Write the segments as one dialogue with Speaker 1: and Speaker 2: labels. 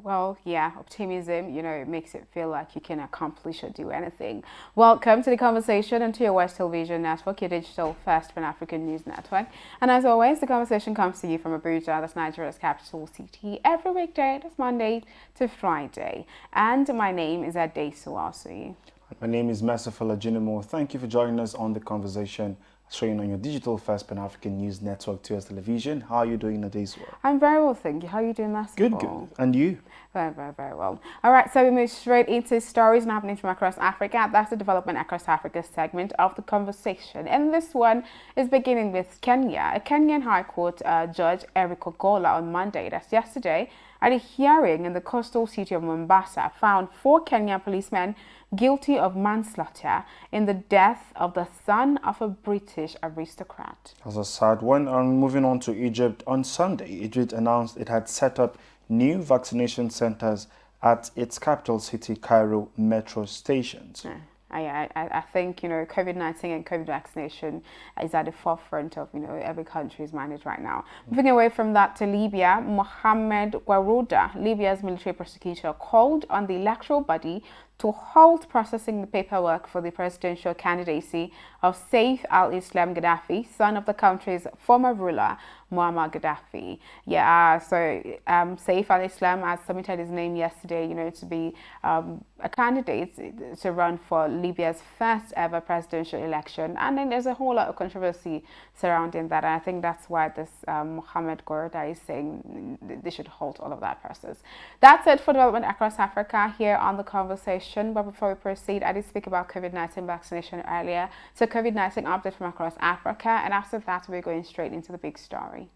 Speaker 1: Well, yeah, optimism, it makes it feel like you can accomplish or do anything. Welcome to the conversation and to your West Television Network, your digital first Pan-African news network. And as always, the conversation comes to you from Abuja, that's Nigeria's capital city, every weekday, that's Monday to Friday. And my name is Ade Suwasi.
Speaker 2: My name is Merciful Ajinimo. Thank you for joining us on the conversation, showing on your digital first Pan-African news network, 2S Television. How are you doing today, well?
Speaker 1: I'm very well, thank you. How are you doing, Merciful?
Speaker 2: Good. And you?
Speaker 1: Very, very, very well. All right, so we move straight into stories and happenings from across Africa. That's the Development Across Africa segment of the conversation. And this one is beginning with Kenya. A Kenyan High Court Judge Eric Ogola on Monday, that's yesterday, at a hearing in the coastal city of Mombasa, found 4 Kenyan policemen guilty of manslaughter in the death of the son of a British aristocrat.
Speaker 2: That's a sad one. And moving on to Egypt, on Sunday, Egypt announced it had set up new vaccination centers at its capital city, Cairo metro stations.
Speaker 1: I think, COVID-19 and COVID vaccination is at the forefront of, every country's mind right now. Moving away from that to Libya, Mohamed Garouda, Libya's military prosecutor, called on the electoral body to halt processing the paperwork for the presidential candidacy of Saif al-Islam Gaddafi, son of the country's former ruler, Muammar Gaddafi. Saif al-Islam has submitted his name yesterday, to be a candidate to run for Libya's first ever presidential election. And then there's a whole lot of controversy surrounding that. And I think that's why this Mohamed Garouda is saying they should halt all of that process. That's it for Development Across Africa here on the conversation. But before we proceed, I did speak about COVID-19 vaccination earlier. So COVID-19 update from across Africa. And after that, we're going straight into the big story.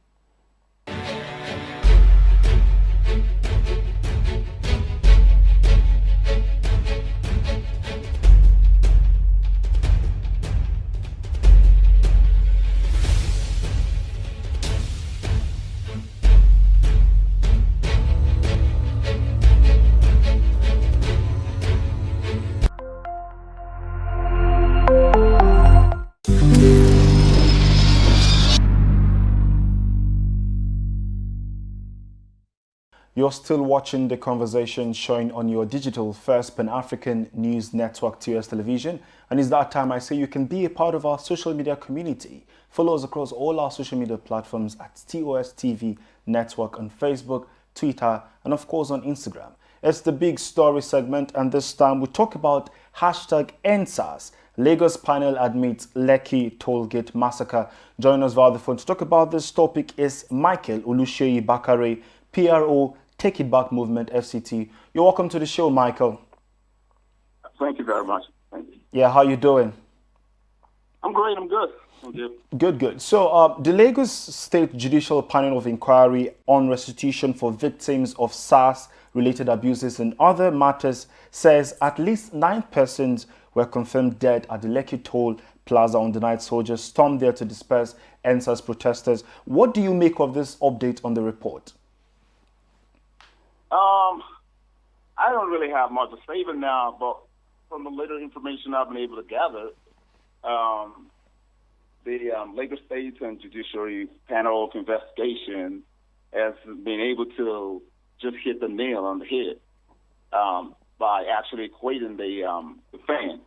Speaker 2: You're still watching the conversation showing on your digital first Pan-African news network, 2S Television. And it's that time I say you can be a part of our social media community. Follow us across all our social media platforms at TOS TV Network on Facebook, Twitter, and of course on Instagram. It's the big story segment, and this time we talk about #EndSARS. Lagos panel admits Lekki Tollgate Massacre. Join us via the phone to talk about this topic is Michael Oluseyi Bakare, PRO, Take It Back Movement, FCT. You're welcome to the show, Michael.
Speaker 3: Thank you very much. Thank you.
Speaker 2: Yeah, how you doing?
Speaker 3: I'm great. I'm good. Thank you.
Speaker 2: Good. So the Lagos State Judicial Panel of Inquiry on Restitution for Victims of SARS-related abuses and other matters says at least 9 persons were confirmed dead at the Lekki Toll Plaza on the night soldiers stormed there to disperse EndSARS protesters. What do you make of this update on the report?
Speaker 3: I don't really have much to say even now, but from the little information I've been able to gather, the Lagos State and Judiciary Panel of Investigation has been able to just hit the nail on the head by actually equating the event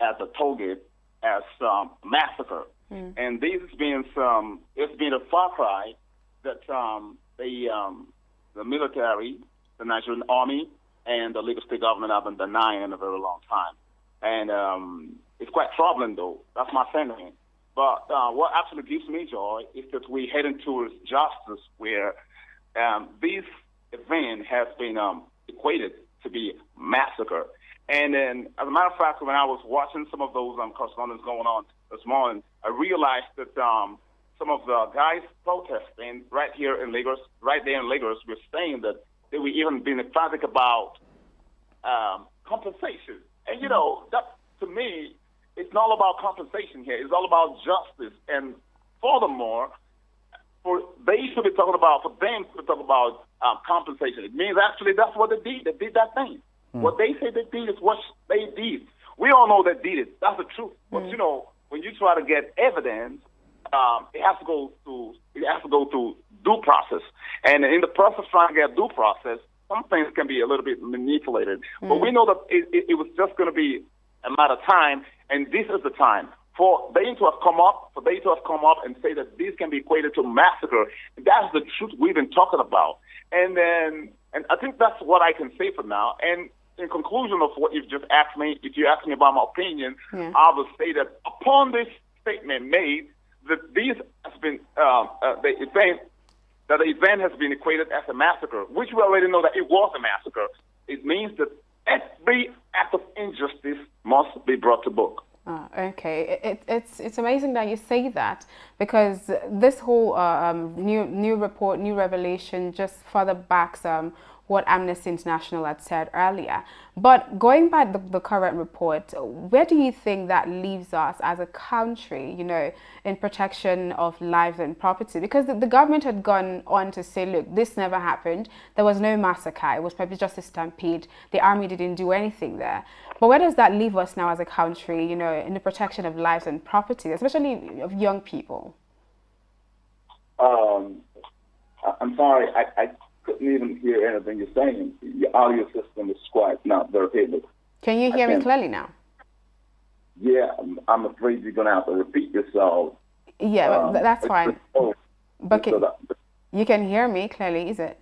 Speaker 3: at the Tollgate as massacre. And this has been it's been a far cry that the military, the Nigerian Army, and the Lagos State government have been denying in a very long time. And it's quite troubling, though. That's my sentiment. But what actually gives me joy is that we're heading towards justice where this event has been equated to be massacre. And then, as a matter of fact, when I was watching some of those correspondence going on this morning, I realized that some of the guys protesting right there in Lagos, were saying that they were even being emphatic about compensation. And, that to me, it's not all about compensation here. It's all about justice. And furthermore, for them to be talking about compensation, it means actually that's what they did. They did that thing. What they say they did is what they did. We all know they did it. That's the truth. But, when you try to get evidence, it has to go through due process. And in the process of trying to get due process, some things can be a little bit manipulated. But we know that it was just going to be a matter of time, and this is the time. For they to have come up and say that this can be equated to massacre, that's the truth we've been talking about. And I think that's what I can say for now. And in conclusion of what you've just asked me, if you ask me about my opinion, I will say that upon this statement made, that these has been the event has been equated as a massacre, which we already know that it was a massacre. It means that every act of injustice must be brought to book.
Speaker 1: Okay, it's amazing that you say that, because this whole new report, new revelation just further backs what Amnesty International had said earlier. But going by the current report, where do you think that leaves us as a country, you know, in protection of lives and property? Because the government had gone on to say, look, this never happened. There was no massacre. It was probably just a stampede. The army didn't do anything there. But where does that leave us now as a country, you know, in the protection of lives and property, especially of young people?
Speaker 3: I'm sorry, I couldn't even hear anything you're saying. Your audio system is quite not very good.
Speaker 1: Can you hear me clearly now?
Speaker 3: Yeah, I'm afraid you're going to have to repeat yourself.
Speaker 1: Yeah, that's fine. But you can hear me clearly, is it?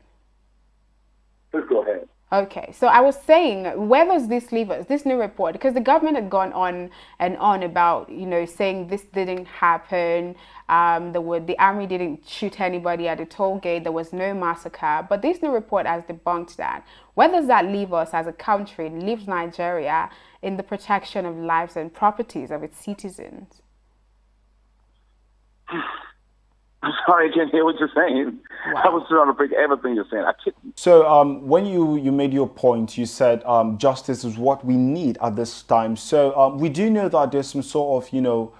Speaker 3: Please go ahead.
Speaker 1: Okay, so I was saying, where does this leave us, this new report? Because the government had gone on and on about, you know, saying this didn't happen, the army didn't shoot anybody at the toll gate, there was no massacre, but this new report has debunked that. Where does that leave us as a country, leaves Nigeria in the protection of lives and properties of its citizens?
Speaker 3: I'm sorry, I can't hear what you're saying. Wow. I was trying to break everything you're saying.
Speaker 2: So when you made your point, you said justice is what we need at this time. So we do know that there's some sort of, you know,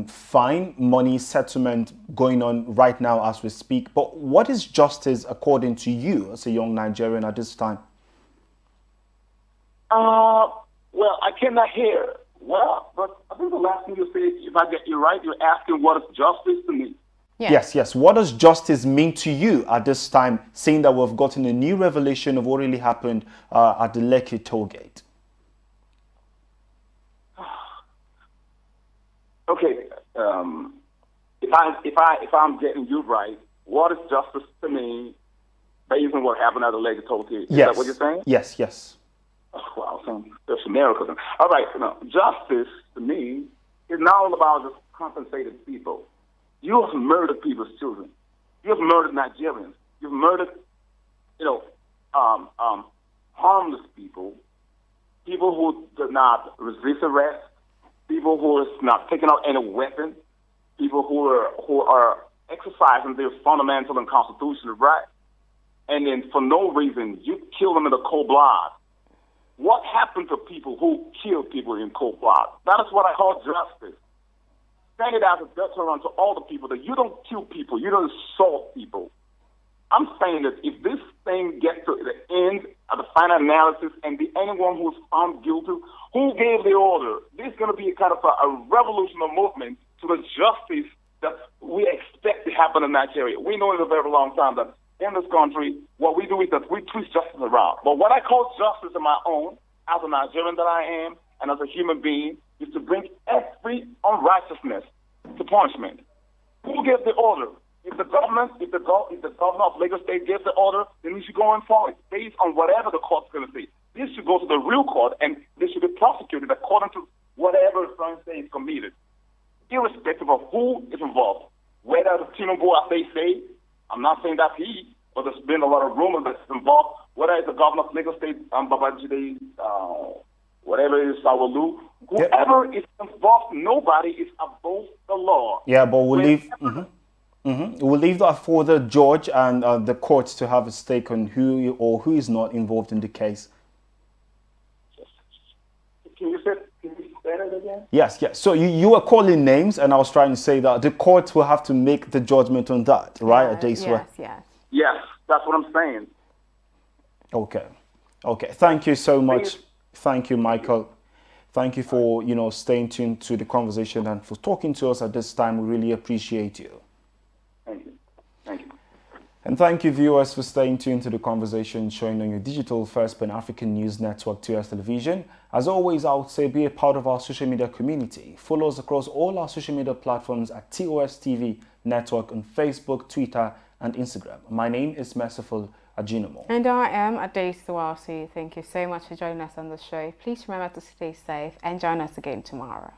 Speaker 2: fine money settlement going on right now as we speak. But what is justice according to you as a young Nigerian at this time?
Speaker 3: Well, I cannot hear. Well, but I think the last thing you said, if I get you right, you're asking what is justice to me.
Speaker 1: Yeah.
Speaker 2: Yes. What does justice mean to you at this time, seeing that we've gotten a new revelation of what really happened at the Lekki Tollgate?
Speaker 3: Okay, if I'm getting you right, what is justice to me based on what happened at the Lekki Tollgate? Is that what you're saying?
Speaker 2: Yes.
Speaker 3: Oh, wow, there's some miracles. All right, justice to me is not all about just compensated people. You have murdered people's children. You have murdered Nigerians. You've murdered, harmless people, people who did not resist arrest, people who are not taking out any weapon, people who are exercising their fundamental and constitutional right, and then for no reason you kill them in the cold blood. What happened to people who kill people in cold blood? That is what I call justice. Send it as a deterrent to all the people that you don't kill people, you don't assault people. I'm saying that if this thing gets to the end of the final analysis and anyone who's found guilty, who gave the order, this is going to be a kind of a revolutionary movement to the justice that we expect to happen in Nigeria. We know in a very long time that in this country, what we do is that we twist justice around. But what I call justice on my own, as a Nigerian that I am, and as a human being, is to bring every unrighteousness to punishment. Who gave the order? If the governor of Lagos State gives the order, then we should go and follow it based on whatever the court's going to say. This should go to the real court, and they should be prosecuted according to whatever the say is committed, irrespective of who is involved. Whether the Tinubu, as they say, I'm not saying that's he, but there's been a lot of rumors that's involved. Whether it's the governor of Lagos State, Babajide, whatever it is, Sawolu, whoever is involved, nobody is above the law.
Speaker 2: Yeah, but we'll leave. We'll leave that for the judge and the courts to have a stake on who or who is not involved in the case.
Speaker 3: Can you say it again?
Speaker 2: Yes. So you were calling names, and I was trying to say that the courts will have to make the judgment on that, right?
Speaker 3: Yes, that's what I'm saying.
Speaker 2: Okay. Thank you so much. Thank you, Michael. Thank you for staying tuned to the conversation and for talking to us at this time. We really appreciate you.
Speaker 3: Thank you.
Speaker 2: And thank you, viewers, for staying tuned to the conversation showing on your digital first Pan-African news network, TOS Television. As always, I would say be a part of our social media community. Follow us across all our social media platforms at TOS TV Network on Facebook, Twitter, and Instagram. My name is Merciful Ajinomo.
Speaker 1: And I am Ade Sawasi. Thank you so much for joining us on the show. Please remember to stay safe and join us again tomorrow.